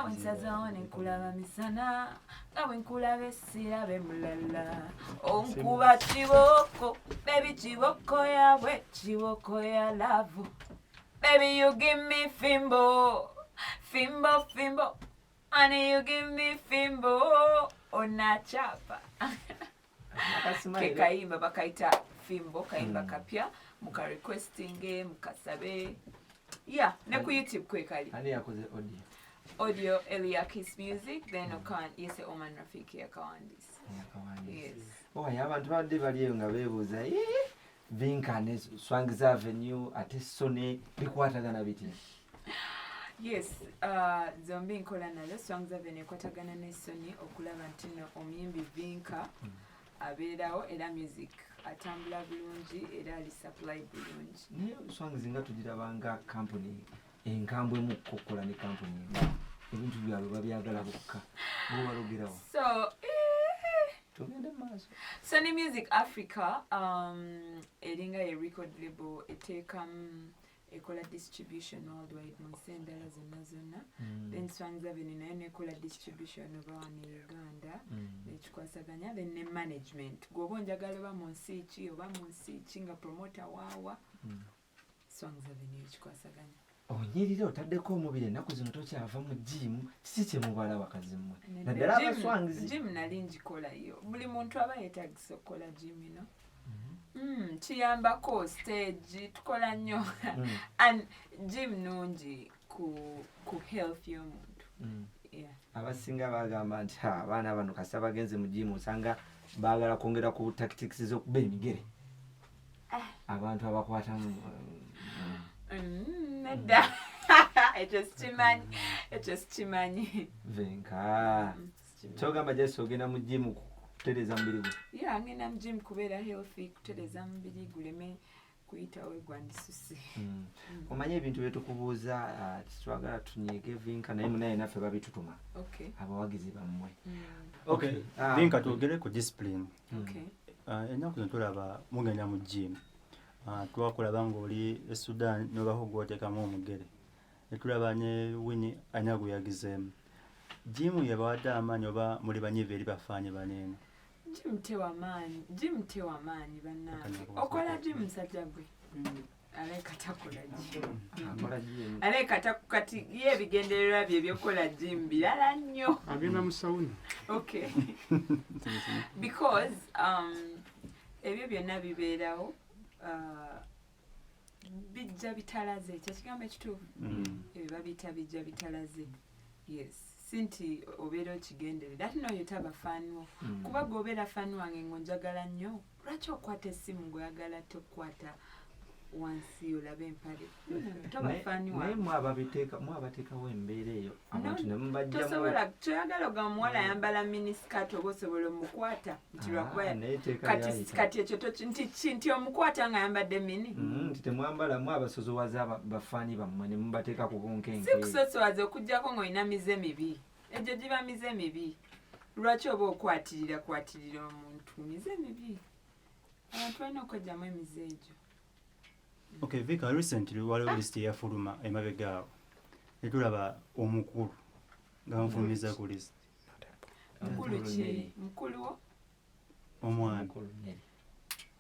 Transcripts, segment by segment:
nsazawo ne nkulaba misana nga bwe nkulaba essira be mulala onkuba kiboko baby kiboko yawe kiboko ya love baby you give me fimbo fimbo fimbo honey you give me fimbo onachapa kekayimba bakaita fimbo kayimba kapya muka requesting mukasabe ne ku YouTube kwekali ani yakoze audio Eliakis music then okan yese Oman Rafiki yakawandis yes abantu badde bali nga bebuuza Vinka ne Swangz Avenue ate Sone bikwatagana biti yes zombi nkola nalo Swangz Avenue kwatagana ne Sony okulaba ntino omuyimbi Vinka abeerawo era music atambula bulungi era ali supply bulungi naye Swangz nga tugirabanga company enkambwe mu kukola ne company ebintu byabwe babyagala bokka balogerawo so tugende maaso Sony Music Africa eringa a record label eteekamu ekola distribution worldwide mu nsi endala zonna then Swangz Avenue nayo nekola distribution oba wano Uganda nekikwasaganya then ne management gwoba njagala oba mu nsi ki oba mu nsi ki nga promoter waawa Swangz Avenue ekikwasaganya onyirira otaddeko omubiri ennaku zino tokyava mu gym kiki kye mubala bakazi mmwe naddala abaswangizi gym nali ngikolayo buli muntu aba yeetagisa okukola gym ino kiyambako stage tukola nnyo and gym nungi ku health y'omuntu abasinga bagamba nti abaana bano kasi abagenze mu gym osanga baagala kwongera ku tactics z'okuba emigere abantu abakwatamu nedda ekyo sikimanyi Vinka kyogamba gyesi ogenda mu gym kutereza mubiri gwe ngenda mu gym kubeera healthy kutereza mubiri guleme kuyitawo gwandisusi omanye ebintu byetukubuuza twagala tunyiige Vinka naye munaye naffe babitutuma abawagizi bammwe Vinka twogere ku discipline ennaku zino tulaba mugenda mu gym twakulaba ng'oli e Sudan nobaho gw'oteekamu omugere netulaba ne Winnie anyaguyagizeemu gym yebawadde amaanyi oba muli banyiivu eri bafaanyi baneeno gym tewa maanyi bannange okola gym musajja gwe alekatakola gym alekati ye ebigendererwa bye byokola gym birala nnyo agenda mu sauna because ebyo byonna bibeerawo bijja bitalaze kyekigambo ekituufu ebyo babiyita bijja bitalaze yes sinti obeera okigenderera ate nooyo taba faaniwo kuba gweobeera faani wange ngonjagala nnyo lwaki okwata essimu gweoyagala tokwata wansi olaba empale toba faani naye mwabateekawo embeera eyo abantu nemubajjamu tosobola kyoyagala ogamba muwala ayambala minisikaati oba osobola omukwata nti lwakuba kati ekyo nti omukwata nga ayambadde mini nti temwambala mwabasozowaza bafaani bammwe ne mubateeka ku bunkenke si kusosowaza okuggyako ng'olina mize mibi egyo giba mize mibi lwaki oba okwatirira omuntu mize mibi abantu balina okwejjamu emize egyo Vinka recently waliwo list eyafuluma emabega awo netulaba omukulu nga bamufulumiza ku list mukulu wo omwami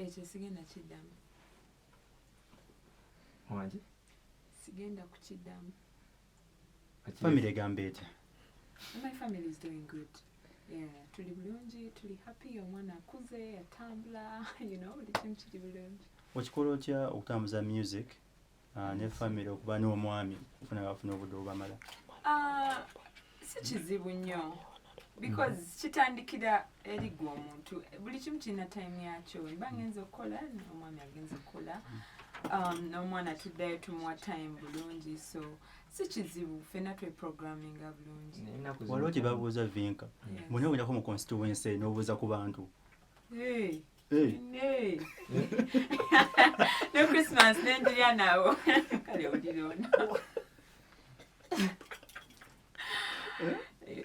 ekyo sigenda kiddamu wange sigenda kukiddamu family egamba etya my family is doing good tuli bulungi tuli happy omwana akuze atambula buli kimu kiri bulungi okikola otya okutambuza music ne family okuba n'omwami bafuna obudde obubamala si kizibu nnyo because kitandikira eri gwe omuntu buli kimu kirina time yakyo mba ngenza okukola n'omwami agenza okukola n'omwana tuddayo tumuwa time bulungi so si kizibu ffenna tweprogramminga bulungi waliwo kye babuuza Vinka bonna bwenyako mu constituency n'obuuza ku bantu ne Christmas nendirya nawo kale olirona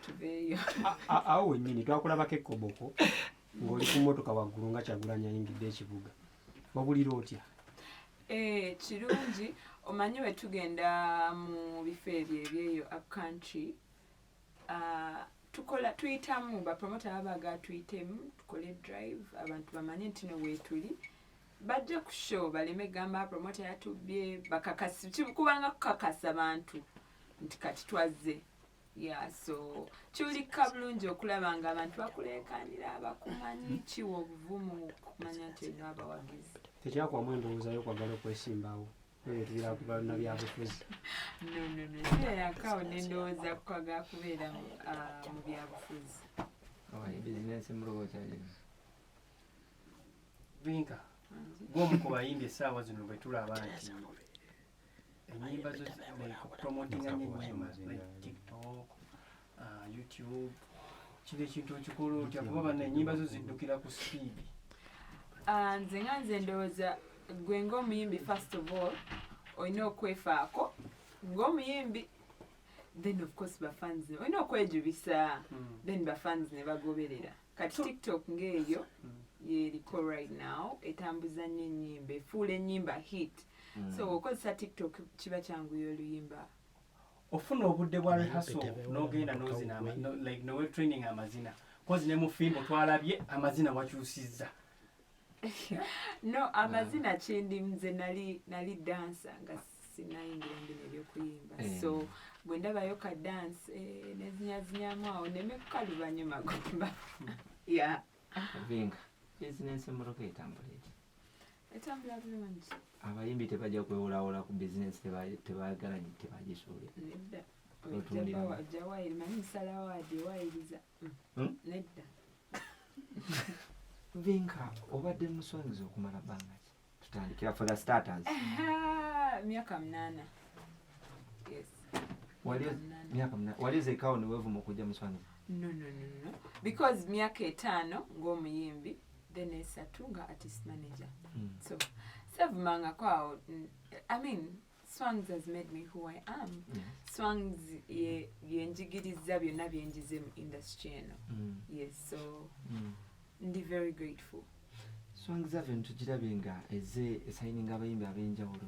tubeeyo awo wennyini twakulabako ekkoboko ng'oli ku mmotoka waggulu nga Kyagulanyi ayingidde ekibuga wabulira otya kirungi omanyi we tugenda mu bifo ebyo up country tuyitamu bapromota abaga tuyitemu tukole drive abantu bamanye nti no weetuli bajja ku show baleme gamba promota yatubye bakakasi kubanga kukakasa abantu nti kati twazze so kiwulika bulungi okulaba nga abantu bakuleekanira bakumanyi kiwa obuvumu okumanya nti olina abawagizi tekyakwamu endowooza y'okwagala okwesimbawo ebyo tubira kubalina byabufuzi yakaawo n'endowooza kukwagala kubeera mu byabufuzi bizinensi mulowooza Vinka gwomu ku bayimbi essaawa zino bwe tulaba nti ennyimba zo okupromotinga n'ennyimba like TikTok, YouTube kino ekintu ekikulu otya kuba banna ennyimba zo ziddukira ku speed. Nze nga nze ndowooza gwe ng'omuyimbi first of all olina okwefaako ng'omuyimbi then of course bafans olina okwejubisa then bafans ne bagoberera kati TikTok ng'eyo yeriko right now etambuza nnyo ennyimba efuula ennyimba hit so okozesa TikTok kiba kyanguya oluyimba Ofuna obudde bwa rehearsal n'ogenda n'ozina like nowe training amazina kozi ne mu fimbo twalabye amazina wakyusizza. No amazina kyendimze nali dansa nga sinayingira ngene ebyokuyimba so bwe ndabayo ka dance nezinyazinyamu awo nemekukalubanyuma gomba Vinka bizinensi emmotoka etambula bulungi abayimbi tebajja kwewolawula ku bizinensi tebagala tebagisuubira nedda ojja wayiri manyi nsalawo adi ewayiriza nedda Vinka obadde muswangiza okumala bbanga ki tutandikira for the starters myaka 8 yes myaka 8 walizeekawo niweevuma okujja muswangiza no because myaka 5 ng'omuyimbi then 3 nga artist manager so sevumanga kwawo I mean Swangs has made me who I am. Swangs yenjigiriza byonna byenjize mu industry eno yes so ndi very grateful. Swangs ave ntugirabye nga esayininga abayimbi ab'enjawulo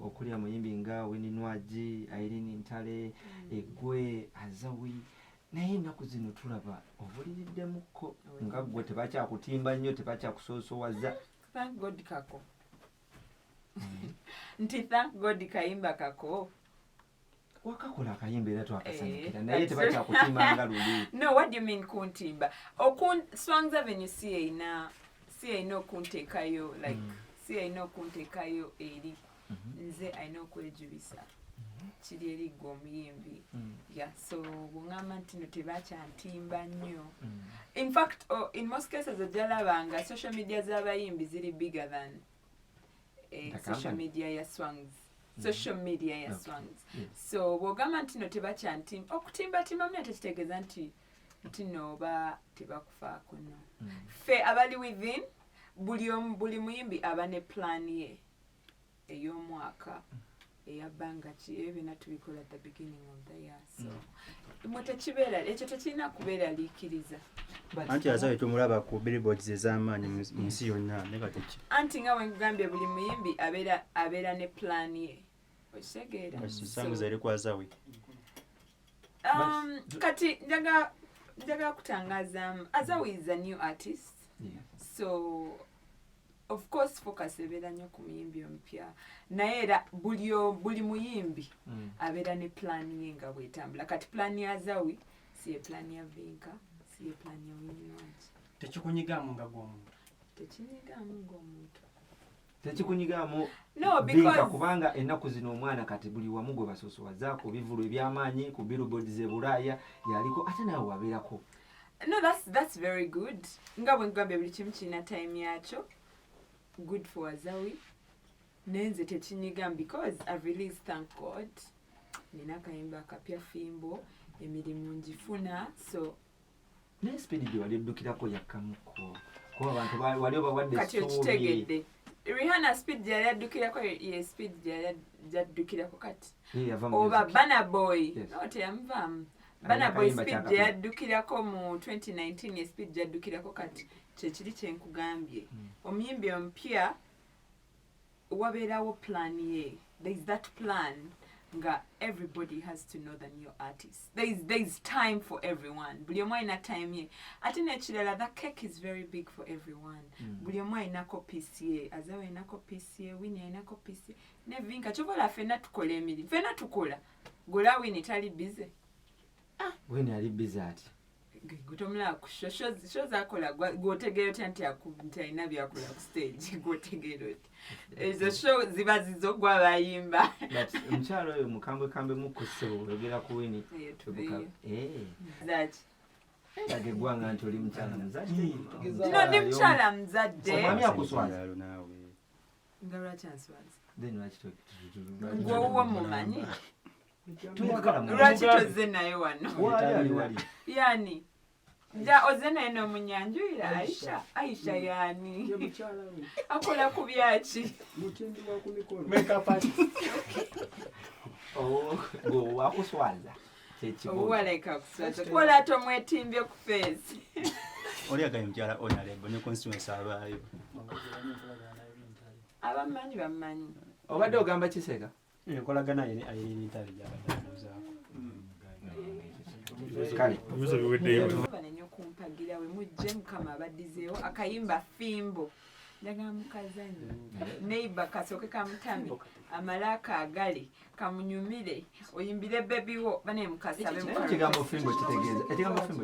okuli amuyimbi nga Winnie Nwagi, Irene Ntale, Egwe, Azawi naye ennaku zino tulaba obuliriddemukko nga gwe tebakyakutimba nnyo tebakyakusoosowaza. Thank God kako nti thank God kayimba kako wakakola akayimba era twakasanyukira naye tebakyakutimba nga luli. No, what do you mean kuntimba? Swangs Avenue si ayina okunteekayo like si ayina okunteekayo eri nze ayina okwejubisa kiri eri gwe omuyimbi so bw'ŋŋamba nti no tebakyantimba nnyo in fact in most cases ojalabanga social media z'abayimbi ziri bigger than social media ya Swangs. Social media ya Swangs. So bw'ogamba nti no tebakyantimba okutimbatimba muna tekitegeeza nti no oba tebakufaako no ffe abali within buli muyimbi aba ne plan ye ey'omwaka eyabbanga ki ebyo byonna tubikola at the beginning of the year so mwe tekibeera ekyo tekirina kubeera liikiriza anti azawe tumulaba ku billboards ez'amaanyi mu nsi yonna ne kateki anti nga wengambye buli muyimbi abeera ne plan ye okitegeera Swangs eri ku Azawe kati njagala kutangaza Azawe is a new artist so of course focus ebeera nnyo ku muyimbi omupya naye era buli muyimbi abeera ne plan ye nga bwetambula kati plan ya Azawe si ye plan ya Vinka si ye plan ya Winnie Nwagi Tekikunyigaamu nga gw'omuntu tekinyigaamu ng'omuntu tekikunyigaamu no Vinka because kubanga ennaku zino omwana kati buli wamu gwe basoosowaza ku bivulu eby'amaanyi ku billboards e Bulaaya yaliko ate nawe wabeerako. No, that's very good nga bwe ngambye buli kimu kirina time yakyo good for Azawe nenze tekinyigaamu because I've released thank God nina akayimba akapya fimbo emirimu njifuna so naye speed gye wali oddukirako yakkamuko kuba abantu wali obawadde kati okitegedde Rihanna speed gye yali addukirako ye speed gye yaddukirako kati oba Burna Boy no teyamuvaamu Burna Boy speed gye yaddukirako mu 2019 ye speed gye yaddukirako kati kyekiri kyenkugambye omuyimbi omupya wabeerawo plan ye there is that plan nga everybody has to know the new artist. There is time for everyone. Buli omu alina time ye. Ate n'ekirala, the cake is very big for everyone. Buli omu alinako piece ye. Azawe alinako piece ye, Winnie alinako piece ye. Ne Vinka, chobola ffenna tukola emirimu. Ffenna tukola. Gola Winnie tali busy. Winnie ali busy ati. Gutomula ku show zakola gwotegeera otya nti alina byakola ku stage gwotegeera oti ezo show ziba zizo gwa bayimba omukyalo oyo mukambwe mukussebo oyogera ku Winnie zaki age gwanga nti oli mukyala muzadde no ndi mukyala muzadde omwami akuswaza nga lwaki answaza then lwaki gwowo mumanyi tumwagala lwaki toze naye wano wali yani nja oze naye n'omunyanjuyira Aisha yani akola ku byaki wakuswaza owaleka kuswaza kola ate omwetimbye ku feesi oli agaye mukyala honorable ne constituency abaayo abamanyi bamanyi obadde ogamba Kiseka enkolagana ayinitale gyabaddamuzaako kale banenya okumpagira we mujje mukama abaddizeewo akayimba fimbo njagala mukazanyi neighbor kasooke kamutami amala akaagale kamunyumire oyimbire baby wo bane mukasabe ekigambo fimbo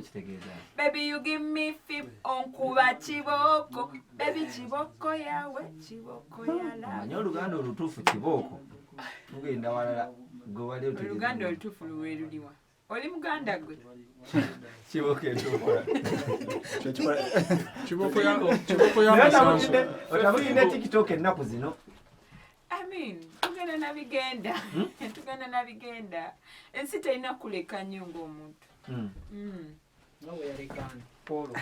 kitegeeza baby you give me fib onkuba kiboko baby kiboko yawe kiboko yala manya oluganda olutuufu kibooko tugenda walala gwe wali oluganda olutuufu luwe luliwa oli muganda gwe kibooko etuukola otabulina tiktok ennaku zino tugenda nabigenda ensi terina kuleka nnyo ng'omuntu nawe yalekana Polo